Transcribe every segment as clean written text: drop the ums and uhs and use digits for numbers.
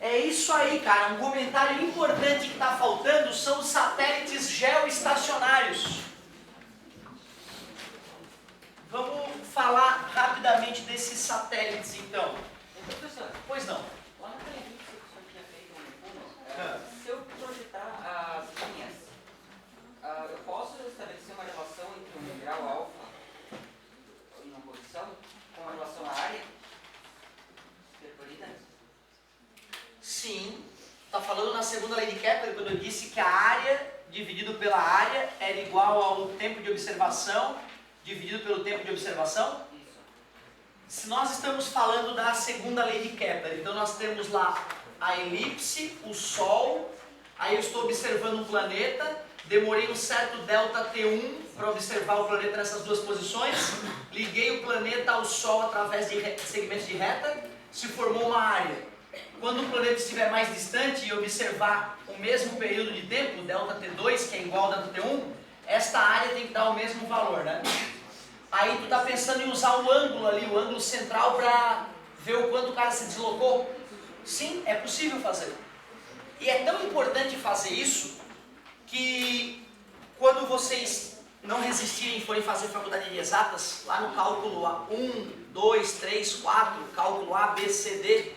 É isso aí, cara. Um comentário importante que está faltando são os satélites geoestacionários. Vamos falar rapidamente desses satélites, então. Professor, Pois não. lá naquele vídeo que o senhor tinha feito no fundo, se eu projetar as linhas, eu posso estabelecer uma relação entre um grau alfa em uma posição com relação à área percorrida? Sim. Está falando na segunda lei de Kepler, quando eu disse que a área dividido pela área era igual ao tempo de observação dividido pelo tempo de observação? Isso. Se nós estamos falando da segunda lei de Kepler, então nós temos lá a elipse, o Sol, aí eu estou observando um planeta, demorei um certo delta T1 para observar o planeta nessas duas posições, liguei o planeta ao Sol através de segmentos de reta, se formou uma área. Quando o planeta estiver mais distante e observar o mesmo período de tempo, delta T2, que é igual ao delta T1, esta área tem que dar o mesmo valor, né? Aí tu está pensando em usar o ângulo ali, o ângulo central, para ver o quanto o cara se deslocou? Sim, é possível fazer. E é tão importante fazer isso, que quando vocês não resistirem e forem fazer faculdade de exatas, lá no cálculo 1, 2, 3, 4, cálculo A, B, C, D,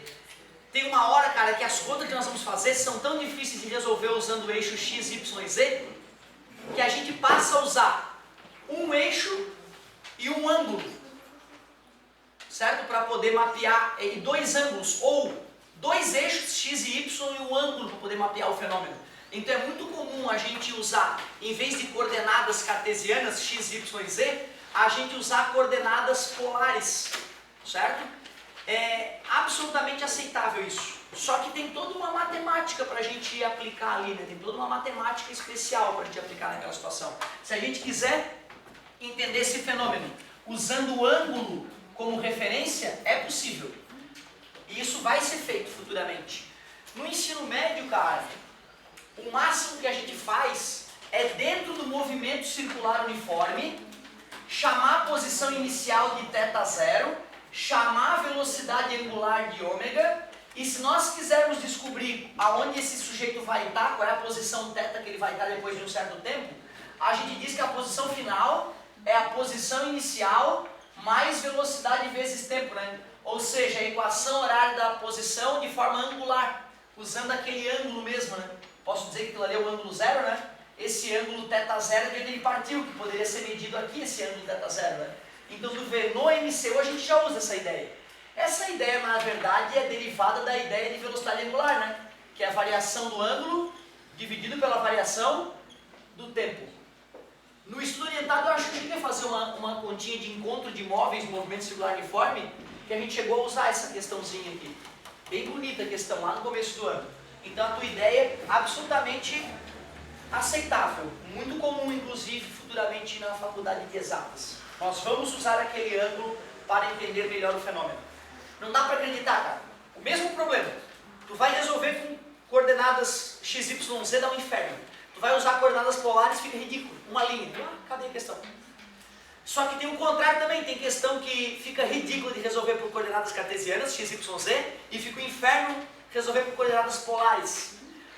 tem uma hora, cara, que as contas que nós vamos fazer são tão difíceis de resolver usando o eixo X, Y, Z, que a gente passa a usar um eixo e um ângulo, certo? Para poder mapear em dois ângulos, ou dois eixos, X e Y, e um ângulo para poder mapear o fenômeno. Então é muito comum a gente usar, em vez de coordenadas cartesianas, X, Y e Z, a gente usar coordenadas polares, certo? É absolutamente aceitável isso. Só que tem toda uma matemática para a gente aplicar ali, né? Tem toda uma matemática especial para a gente aplicar naquela situação. Se a gente quiser entender esse fenômeno usando o ângulo como referência, é possível. E isso vai ser feito futuramente. No ensino médio, cara, o máximo que a gente faz é, dentro do movimento circular uniforme, chamar a posição inicial de θ0, chamar a velocidade angular de ômega, e se nós quisermos descobrir aonde esse sujeito vai estar, qual é a posição θ que ele vai estar depois de um certo tempo, a gente diz que a posição final é a posição inicial mais velocidade vezes tempo, né? Ou seja, a equação horária da posição de forma angular, usando aquele ângulo mesmo, né? Posso dizer que aquilo ali é o ângulo zero, né? Esse ângulo θ0 é de onde ele partiu, que poderia ser medido aqui, esse ângulo θ0, né? Então, tu vê, no MCU a gente já usa essa ideia. Essa ideia, na verdade, é derivada da ideia de velocidade angular, né? Que é a variação do ângulo dividido pela variação do tempo. No estudo orientado, eu acho que a gente ia fazer uma continha de encontro de móveis no movimento circular uniforme, que a gente chegou a usar essa questãozinha aqui. Bem bonita a questão, lá no começo do ano. Então, a tua ideia é absolutamente aceitável. Muito comum, inclusive, futuramente na faculdade de exatas. Nós vamos usar aquele ângulo para entender melhor o fenômeno. Não dá para acreditar, cara. O mesmo problema. Tu vai resolver com coordenadas x, y, z, dá um inferno. Tu vai usar coordenadas polares, fica ridículo. Uma linha. Cadê a questão? Só que tem o contrário também. Tem questão que fica ridículo de resolver por coordenadas cartesianas, x, y, z, e fica o inferno resolver por coordenadas polares.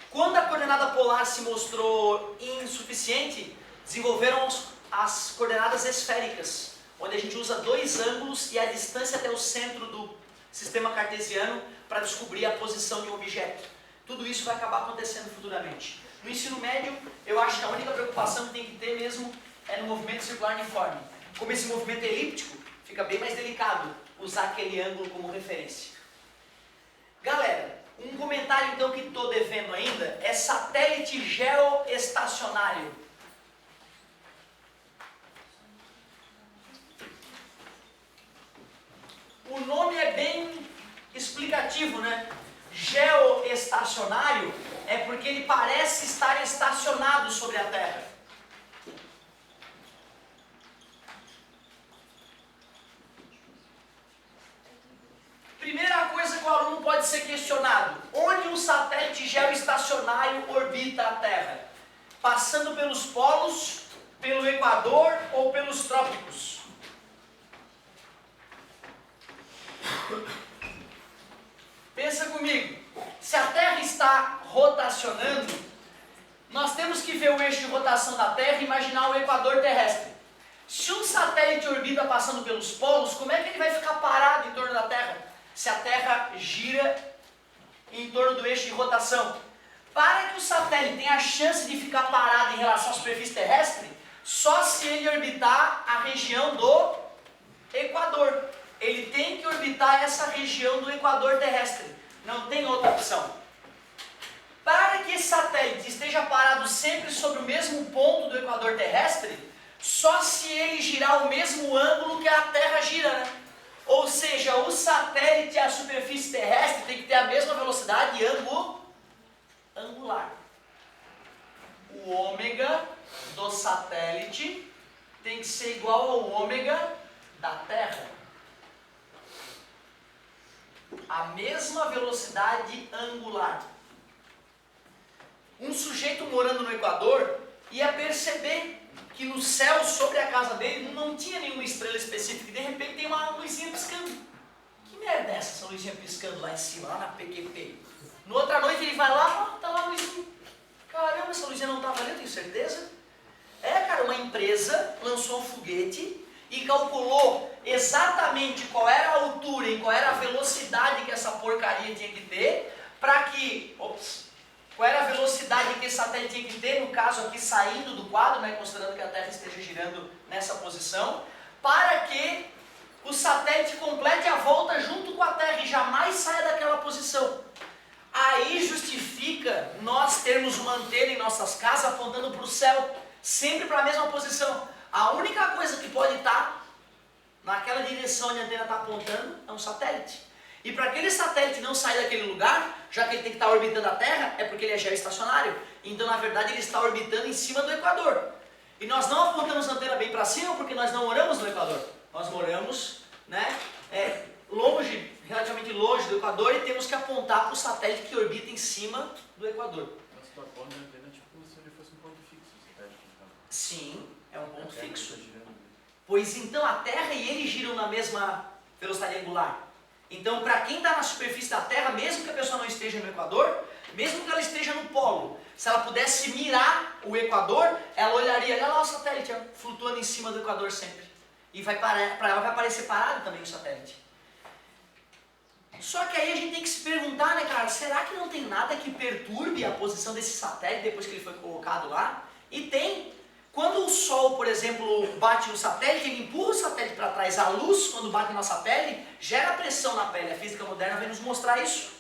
Quando a coordenada polar se mostrou insuficiente, desenvolveram as coordenadas esféricas, onde a gente usa dois ângulos e a distância até o centro do sistema cartesiano para descobrir a posição de um objeto. Tudo isso vai acabar acontecendo futuramente. No ensino médio, eu acho que a única preocupação que tem que ter mesmo é no movimento circular uniforme. Como esse movimento é elíptico, fica bem mais delicado usar aquele ângulo como referência. Galera, um comentário então que estou devendo ainda é satélite geoestacionário. O nome é bem explicativo, né? Geoestacionário é porque ele parece estar estacionado sobre a Terra. Primeira coisa que o aluno pode ser questionado: onde um satélite geoestacionário orbita a Terra? Passando pelos polos, pelo Equador ou pelos trópicos? Pensa comigo, se a está rotacionando, nós temos que ver o eixo de rotação da Terra e imaginar o equador terrestre. Se um satélite orbita passando pelos polos, como é que ele vai ficar parado em torno da Terra? Se a Terra gira em torno do eixo de rotação. Para que o satélite tenha a chance de ficar parado em relação à superfície terrestre, só se ele orbitar a região do equador. Ele tem que orbitar essa região do equador terrestre. Não tem outra opção. Para que esse satélite esteja parado sempre sobre o mesmo ponto do equador terrestre, só se ele girar o mesmo ângulo que a Terra gira, né? Ou seja, o satélite e a superfície terrestre tem que ter a mesma velocidade e ângulo angular. O ômega do satélite tem que ser igual ao ômega da Terra. A mesma velocidade angular. Um sujeito morando no Equador ia perceber que no céu sobre a casa dele não tinha nenhuma estrela específica e de repente tem uma luzinha piscando. Que merda é essa luzinha piscando lá em cima, lá na PQP? No outra noite ele vai lá, tá lá a luzinha. Caramba, essa luzinha não estava ali, eu tenho certeza. Cara, uma empresa lançou um foguete e calculou exatamente qual era a altura e qual era a velocidade que essa porcaria tinha que ter para que... qual era a velocidade que esse satélite tinha que ter, no caso aqui saindo do quadro, né, considerando que a Terra esteja girando nessa posição, para que o satélite complete a volta junto com a Terra e jamais saia daquela posição. Aí justifica nós termos uma antena em nossas casas apontando para o céu, sempre para a mesma posição. A única coisa que pode estar naquela direção onde a antena está apontando é um satélite. E para aquele satélite não sair daquele lugar, já que ele tem que estar orbitando a Terra, é porque ele é geoestacionário. Então, na verdade, ele está orbitando em cima do Equador. E nós não apontamos a antena bem para cima porque nós não moramos no Equador. Nós moramos, né, longe, relativamente longe do Equador, e temos que apontar para o satélite que orbita em cima do Equador. Mas tu aponta a antena tipo como se ele fosse um ponto fixo, o satélite. Então. Sim, é um ponto fixo. Tá girando. Pois então a Terra e ele giram na mesma velocidade angular. Então, para quem está na superfície da Terra, mesmo que a pessoa não esteja no Equador, mesmo que ela esteja no polo, se ela pudesse mirar o Equador, ela olharia, olha lá o satélite flutuando em cima do Equador sempre. E para ela vai parecer parado também o satélite. Só que aí a gente tem que se perguntar, né, cara, será que não tem nada que perturbe a posição desse satélite depois que ele foi colocado lá? E tem. Quando o Sol, por exemplo, bate no satélite, ele empurra o satélite para trás. A luz, quando bate na nossa pele, gera pressão na pele. A física moderna vem nos mostrar isso.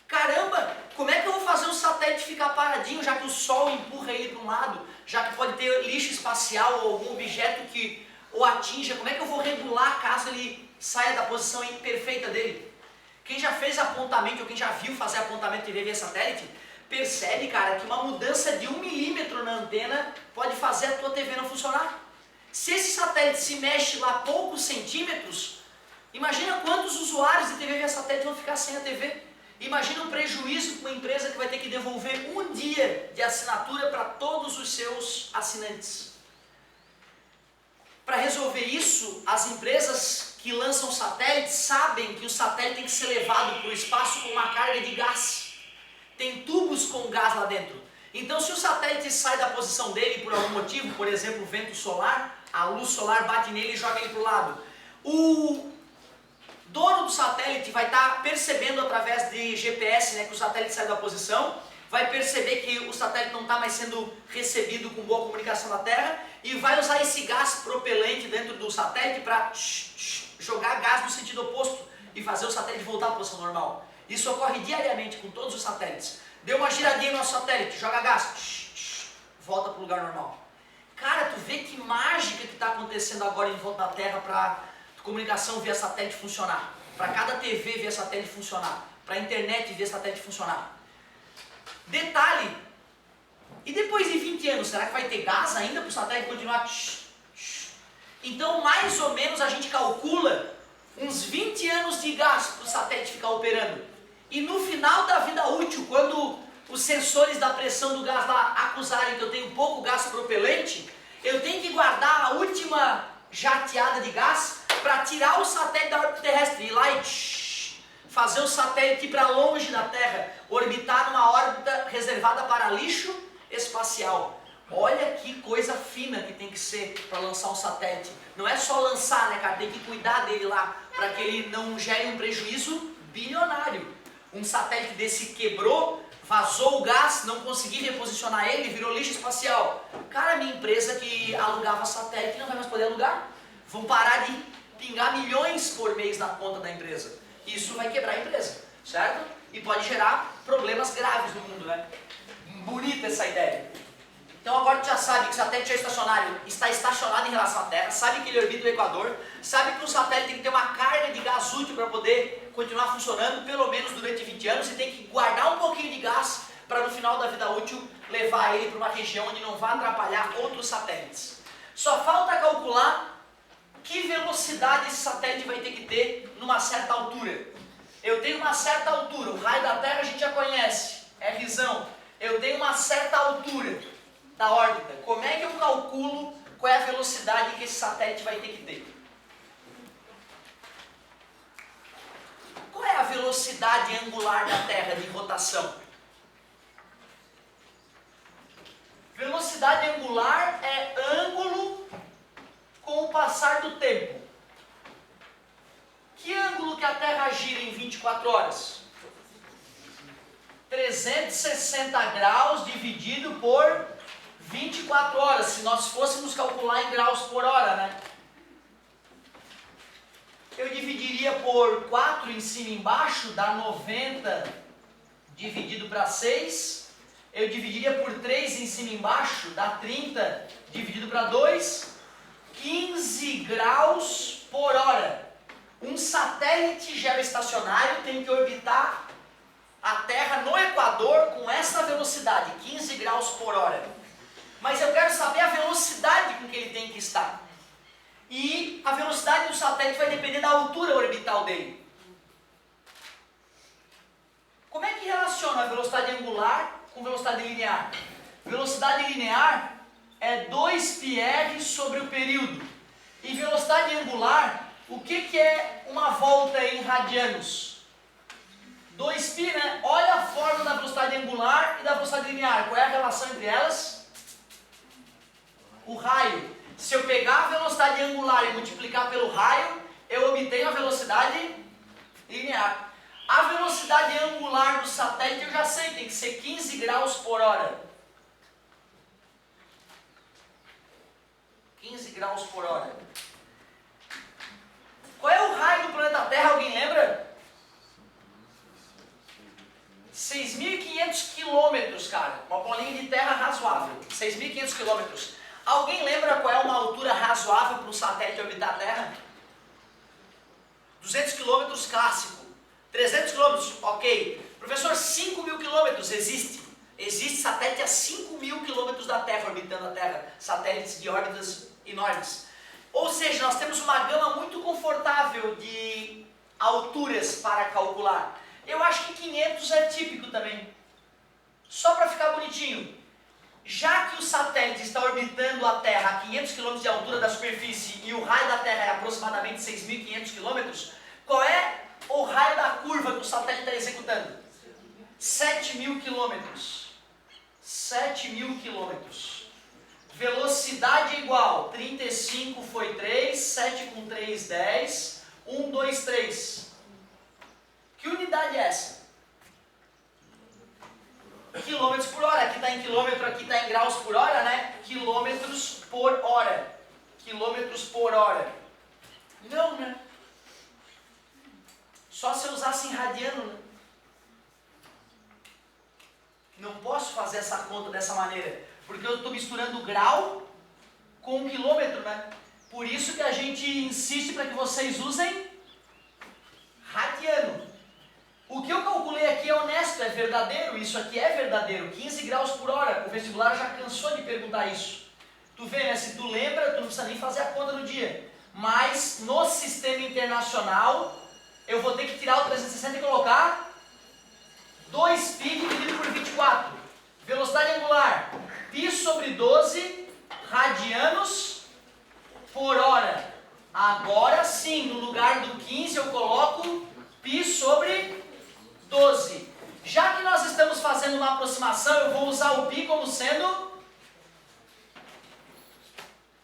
Caramba, como é que eu vou fazer o satélite ficar paradinho, já que o Sol empurra ele para um lado, já que pode ter lixo espacial ou algum objeto que o atinja? Como é que eu vou regular caso ele saia da posição imperfeita dele? Quem já fez apontamento, ou quem já viu fazer apontamento de TV via satélite, percebe, cara, que uma mudança de 1 milímetro na antena pode fazer a tua TV não funcionar. Se esse satélite se mexe lá poucos centímetros, imagina quantos usuários de TV via satélite vão ficar sem a TV. Imagina o prejuízo para uma empresa que vai ter que devolver um dia de assinatura para todos os seus assinantes. Para resolver isso, as empresas que lançam satélites sabem que o satélite tem que ser levado para o espaço com uma carga de gás. Tem tubos com gás lá dentro. Então, se o satélite sai da posição dele por algum motivo, por exemplo, vento solar, a luz solar bate nele e joga ele para o lado. O dono do satélite vai estar percebendo através de GPS, né, que o satélite sai da posição, vai perceber que o satélite não está mais sendo recebido com boa comunicação da Terra e vai usar esse gás propelente dentro do satélite para jogar gás no sentido oposto e fazer o satélite voltar à posição normal. Isso ocorre diariamente com todos os satélites. Deu uma giradinha no nosso satélite, joga gás, volta para o lugar normal. Cara, tu vê que mágica que está acontecendo agora em volta da Terra para comunicação via satélite funcionar, para cada TV via satélite funcionar, para a internet via satélite funcionar. Detalhe, e depois de 20 anos, será que vai ter gás ainda para o satélite continuar? Então, mais ou menos, a gente calcula uns 20 anos de gás para o satélite ficar operando. E no final da vida útil, quando os sensores da pressão do gás lá acusarem que eu tenho pouco gás propelente, eu tenho que guardar a última jateada de gás para tirar o satélite da órbita terrestre, ir lá e fazer o satélite ir para longe da Terra, orbitar numa órbita reservada para lixo espacial. Olha que coisa fina que tem que ser para lançar um satélite. Não é só lançar, né, cara? Tem que cuidar dele lá, para que ele não gere um prejuízo bilionário. Um satélite desse quebrou, vazou o gás, não consegui reposicionar ele, virou lixo espacial. Cara, minha empresa que alugava satélite não vai mais poder alugar. Vão parar de pingar milhões por mês na conta da empresa. Isso vai quebrar a empresa, certo? E pode gerar problemas graves no mundo, né? Bonita essa ideia. Então agora tu já sabe que o satélite geoestacionário está estacionado em relação à Terra, sabe que ele orbita o Equador, sabe que o satélite tem que ter uma carga de gás útil para poder continuar funcionando pelo menos durante 20 anos e tem que guardar um pouquinho de gás para no final da vida útil levar ele para uma região onde não vai atrapalhar outros satélites. Só falta calcular que velocidade esse satélite vai ter que ter numa certa altura. Eu tenho uma certa altura, o raio da Terra a gente já conhece, é Rzão. Eu tenho uma certa altura da órbita. Como é que eu calculo qual é a velocidade que esse satélite vai ter que ter? Qual é a velocidade angular da Terra de rotação? Velocidade angular é ângulo com o passar do tempo. Que ângulo que a Terra gira em 24 horas? 360 graus dividido por 24 horas, se nós fôssemos calcular em graus por hora, né? Eu dividiria por 4 em cima e embaixo, dá 90 dividido para 6. Eu dividiria por 3 em cima e embaixo, dá 30 dividido para 2. 15 graus por hora. Um satélite geoestacionário tem que orbitar a Terra no Equador com essa velocidade, 15 graus por hora. Mas eu quero saber a velocidade com que ele tem que estar. E a velocidade do satélite vai depender da altura orbital dele. Como é que relaciona a velocidade angular com velocidade linear? Velocidade linear é 2πr sobre o período. E velocidade angular, o que é uma volta em radianos? 2π, né? Olha a fórmula da velocidade angular e da velocidade linear. Qual é a relação entre elas? O raio. Se eu pegar a velocidade angular e multiplicar pelo raio, eu obtenho a velocidade linear. A velocidade angular do satélite eu já sei, tem que ser 15 graus por hora. 15 graus por hora. Qual é o raio do planeta Terra? Alguém lembra? 6.500 quilômetros, cara. Uma bolinha de terra razoável. 6.500 quilômetros. Alguém lembra qual é uma altura razoável para um satélite orbitar a Terra? 200 quilômetros clássico. 300 quilômetros, ok. Professor, 5.000 quilômetros existe. Existe satélite a 5.000 quilômetros da Terra orbitando a Terra. Satélites de órbitas enormes. Ou seja, nós temos uma gama muito confortável de alturas para calcular. Eu acho que 500 é típico também. Só para ficar bonitinho. Já que o satélite está orbitando a Terra a 500 km de altura da superfície e o raio da Terra é aproximadamente 6.500 km, qual é o raio da curva que o satélite está executando? 7.000 km. 7.000 km. Velocidade igual, 35 foi 3, 7 com 3, 10, 1, 2, 3. Que unidade é essa? Quilômetros por hora, aqui está em quilômetro, aqui está em graus por hora, né? Quilômetros por hora. Quilômetros por hora. Não, né? Só se eu usasse em radiano, né? Não posso fazer essa conta dessa maneira, porque eu estou misturando grau com quilômetro, né? Por isso que a gente insiste para que vocês usem radiano. O que eu calculei aqui é honesto, é verdadeiro, isso aqui é verdadeiro, 15 graus por hora, o vestibular já cansou de perguntar isso. Tu vê, né, se tu lembra, tu não precisa nem fazer a conta no dia. Mas no sistema internacional, eu vou ter que tirar o 360 e colocar 2π dividido por 24. Velocidade angular, π sobre 12 radianos por hora. Agora sim, no lugar do 15 eu coloco π sobre fazendo uma aproximação, eu vou usar o π como sendo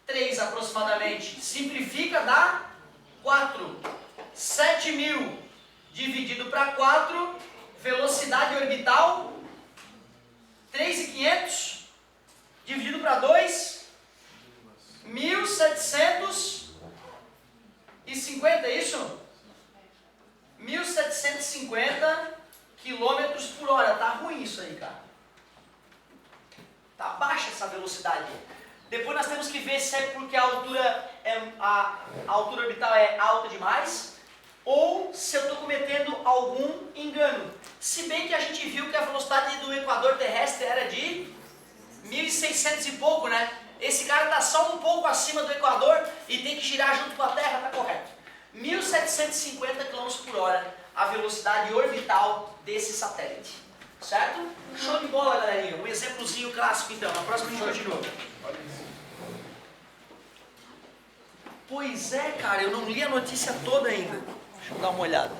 3 aproximadamente. Simplifica, dá 4. 7.000 dividido para 4, velocidade orbital 3.500 dividido para 2, 1.750, é isso? 1.750 quilômetros por hora. Tá ruim isso aí, cara. Tá baixa essa velocidade. Depois nós temos que ver se é porque a altura orbital é alta demais ou se eu estou cometendo algum engano. Se bem que a gente viu que a velocidade do equador terrestre era de 1.600 e pouco, né? Esse cara está só um pouco acima do equador e tem que girar junto com a Terra, tá correto. 1.750 km por hora, a velocidade orbital desse satélite. Certo? Show de bola, galerinha. Um exemplozinho clássico, então. Na próxima a gente continua. Pois é, cara, eu não li a notícia toda ainda. Deixa eu dar uma olhada.